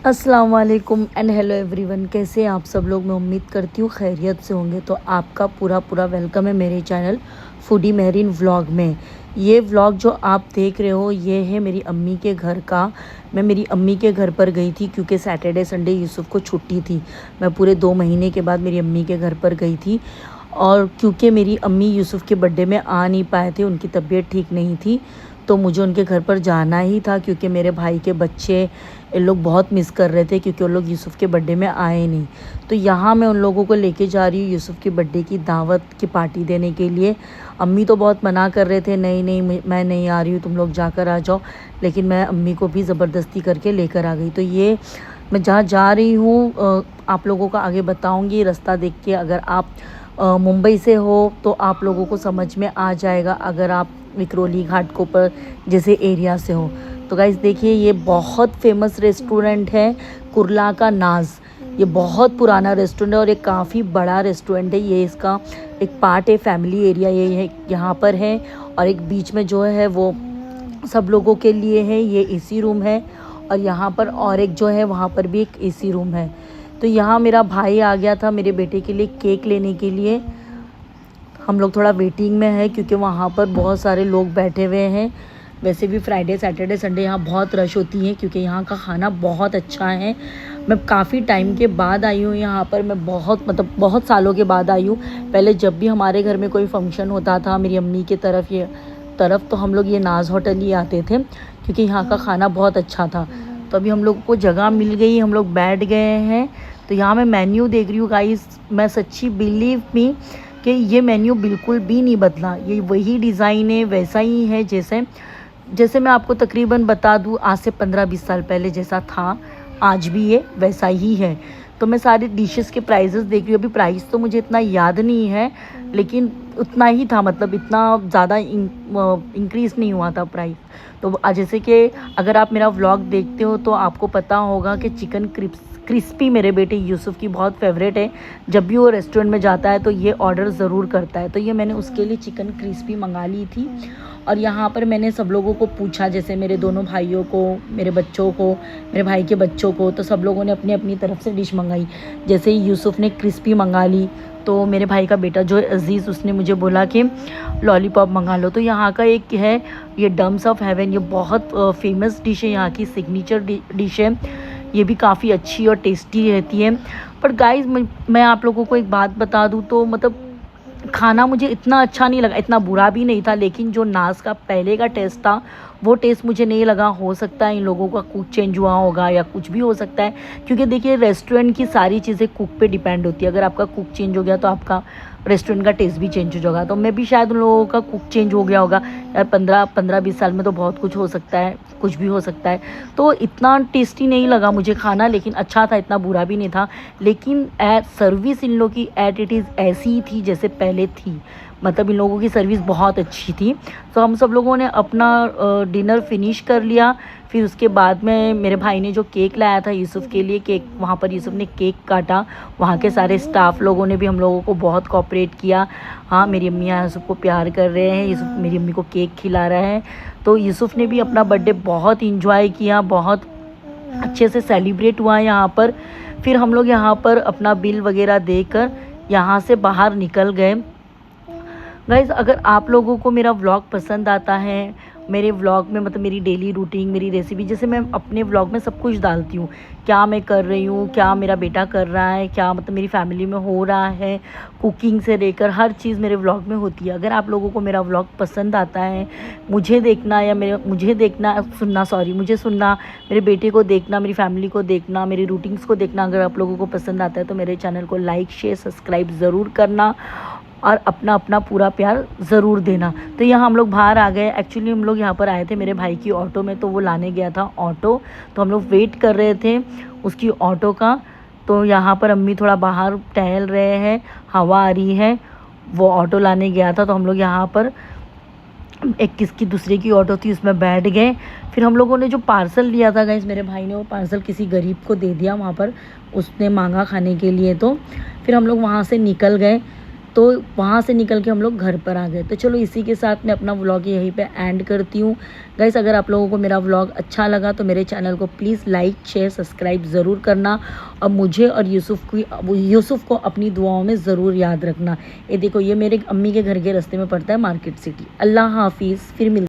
अस्सलाम वालेकुम and hello everyone. कैसे हैं आप सब लोग? मैं उम्मीद करती हूँ खैरियत से होंगे। तो आपका पूरा वेलकम है मेरे चैनल फूडी मेहरीन व्लॉग में। ये व्लॉग जो आप देख रहे हो ये है मेरी अम्मी के घर का। मैं मेरी अम्मी के घर पर गई थी क्योंकि सैटरडे संडे यूसुफ को छुट्टी थी। मैं पूरे 2 महीने के बाद मेरी अम्मी के घर पर गई थी। और क्योंकि मेरी अम्मी यूसुफ के बर्थडे में आ नहीं पाए थे, उनकी तबीयत ठीक नहीं थी, तो मुझे उनके घर पर जाना ही था क्योंकि मेरे भाई के बच्चे इन लोग बहुत मिस कर रहे थे क्योंकि उन लोग यूसुफ के बर्थडे में आए नहीं। तो यहाँ मैं उन लोगों को लेके जा रही हूँ यूसुफ के बर्थडे की दावत की पार्टी देने के लिए। अम्मी तो बहुत मना कर रहे थे, नहीं नहीं मैं नहीं आ रही हूँ, तुम लोग जाकर आ जाओ। लेकिन मैं अम्मी को भी ज़बरदस्ती करके लेकर आ गई। तो ये मैं जहाँ जा रही हूँ आप लोगों को आगे बताऊँगी। रास्ता देख के अगर आप मुंबई से हो तो आप लोगों को समझ में आ जाएगा, अगर आप विक्रोली घाटकोपर जैसे एरिया से हो तो। गाइस देखिए, ये बहुत फेमस रेस्टोरेंट है कुर्ला का नाज। ये बहुत पुराना रेस्टोरेंट है और ये काफ़ी बड़ा रेस्टोरेंट है। ये इसका एक पार्ट है, फैमिली एरिया ये है यहाँ पर है। और एक बीच में जो है वो सब लोगों के लिए है, ये एसी रूम है। और यहाँ पर और एक जो है वहाँ पर भी एक एसी रूम है। तो यहाँ मेरा भाई आ गया था मेरे बेटे के लिए केक लेने के लिए। हम लोग थोड़ा वेटिंग में है क्योंकि वहाँ पर बहुत सारे लोग बैठे हुए हैं। वैसे भी फ्राइडे सैटरडे संडे यहाँ बहुत रश होती है क्योंकि यहाँ का खाना बहुत अच्छा है। मैं काफ़ी टाइम के बाद आई हूँ यहाँ पर। मैं बहुत सालों के बाद आई हूँ। पहले जब भी हमारे घर में कोई फंक्शन होता था मेरी अम्मी की तरफ तो हम लोग ये नाज होटल ही आते थे क्योंकि यहाँ का खाना बहुत अच्छा था। तो अभी हम लोग को जगह मिल गई, हम लोग बैठ गए हैं। तो यहाँ मैं मेन्यू देख रही हूँ गाइस। मैं सच्ची बिलीव मी कि ये मेन्यू बिल्कुल भी नहीं बदला। ये वही डिज़ाइन है, वैसा ही है जैसे मैं आपको तकरीबन बता दूँ आज से 15-20 साल पहले जैसा था, आज भी ये वैसा ही है। तो मैं सारी डिशेस के प्राइसेस देख रही हूँ। अभी प्राइस तो मुझे इतना याद नहीं है लेकिन उतना ही था, मतलब इतना ज़्यादा इंक्रीज़ नहीं हुआ था प्राइस। तो जैसे कि अगर आप मेरा व्लॉग देखते हो तो आपको पता होगा कि चिकन क्रिस्पी मेरे बेटे यूसुफ की बहुत फेवरेट है। जब भी वो रेस्टोरेंट में जाता है तो ये ऑर्डर ज़रूर करता है। तो ये मैंने उसके लिए चिकन क्रिस्पी मंगा ली थी। और यहाँ पर मैंने सब लोगों को पूछा, जैसे मेरे दोनों भाइयों को, मेरे बच्चों को, मेरे भाई के बच्चों को, तो सब लोगों ने अपनी अपनी तरफ से डिश मंगाई। जैसे यूसुफ ने क्रिस्पी मंगा ली तो मेरे भाई का बेटा जो अज़ीज़ उसने मुझे बोला कि लॉलीपॉप मंगा लो। तो यहाँ का एक है ये डम्स ऑफ हेवन, ये बहुत फेमस डिश है, यहाँ की सिग्नेचर डिश है। ये भी काफ़ी अच्छी और टेस्टी रहती है। पर गाइस मैं आप लोगों को एक बात बता दूँ तो मतलब खाना मुझे इतना अच्छा नहीं लगा, इतना बुरा भी नहीं था। लेकिन जो नाज का पहले का टेस्ट था वो टेस्ट मुझे नहीं लगा। हो सकता है इन लोगों का कुक चेंज हुआ होगा या कुछ भी हो सकता है क्योंकि देखिए रेस्टोरेंट की सारी चीज़ें कुक पे डिपेंड होती है। अगर आपका कुक चेंज हो गया तो आपका रेस्टोरेंट का टेस्ट भी चेंज हो जाएगा। तो मैं भी शायद उन लोगों का कुक चेंज हो गया होगा यार। 15-20 साल में तो बहुत कुछ हो सकता है, कुछ भी हो सकता है। तो इतना टेस्टी नहीं लगा मुझे खाना, लेकिन अच्छा था, इतना बुरा भी नहीं था। लेकिन सर्विस इन लोगों की एट इट इज़ ऐसी ही थी जैसे पहले थी, मतलब इन लोगों की सर्विस बहुत अच्छी थी। तो हम सब लोगों ने अपना डिनर फिनिश कर लिया। फिर उसके बाद में मेरे भाई ने जो केक लाया था यूसुफ के लिए, केक वहाँ पर यूसुफ ने केक काटा। वहाँ के सारे स्टाफ लोगों ने भी हम लोगों को बहुत कोऑपरेट किया। हाँ, मेरी अम्मी यूसुफ को प्यार कर रहे हैं, यूसुफ मेरी अम्मी को केक खिला रहा है। तो यूसुफ ने भी अपना बर्थडे बहुत इंजॉय किया, बहुत अच्छे से सेलिब्रेट हुआ यहाँ पर। फिर हम लोग यहाँ पर अपना बिल वगैरह देकर यहाँ से बाहर निकल गए। गाइज़ अगर आप लोगों को मेरा व्लॉग पसंद आता है, मेरे व्लॉग में मतलब मेरी डेली रूटीन, मेरी रेसिपी, जैसे मैं अपने व्लॉग में सब कुछ डालती हूँ, क्या मैं कर रही हूँ, क्या मेरा बेटा कर रहा है, क्या मतलब मेरी फैमिली में हो रहा है, कुकिंग से लेकर हर चीज़ मेरे व्लॉग में होती है। अगर आप लोगों को मेरा व्लॉग पसंद आता है, मुझे सुनना, मेरे बेटे को देखना, मेरी फैमिली को देखना, मेरी रूटीन्स को देखना, अगर आप लोगों को पसंद आता है तो मेरे चैनल को लाइक शेयर सब्सक्राइब ज़रूर करना और अपना पूरा प्यार ज़रूर देना। तो यहाँ हम लोग बाहर आ गए। एक्चुअली हम लोग यहाँ पर आए थे मेरे भाई की ऑटो में, तो वो लाने गया था ऑटो। तो हम लोग वेट कर रहे थे उसकी ऑटो का। तो यहाँ पर अम्मी थोड़ा बाहर टहल रहे हैं, हवा आ रही है। वो ऑटो लाने गया था तो हम लोग यहाँ पर एक किसकी दूसरे की ऑटो थी उसमें बैठ गए। फिर हम लोगों ने जो पार्सल लिया था गाइस, मेरे भाई ने वो पार्सल किसी गरीब को दे दिया वहाँ पर, उसने मांगा खाने के लिए। तो फिर हम लोग वहाँ से निकल गए। तो तो वहाँ से निकल के हम लोग घर पर आ गए। तो चलो इसी के साथ मैं अपना व्लॉग यहीं पे एंड करती हूँ। गाइस अगर आप लोगों को मेरा व्लॉग अच्छा लगा तो मेरे चैनल को प्लीज़ लाइक शेयर सब्सक्राइब ज़रूर करना, और मुझे और यूसुफ़ को अपनी दुआओं में ज़रूर याद रखना। ये देखो ये मेरे अम्मी के घर के रास्ते में पड़ता है मार्केट सिटी। अल्लाह हाफिज़, फिर मिलते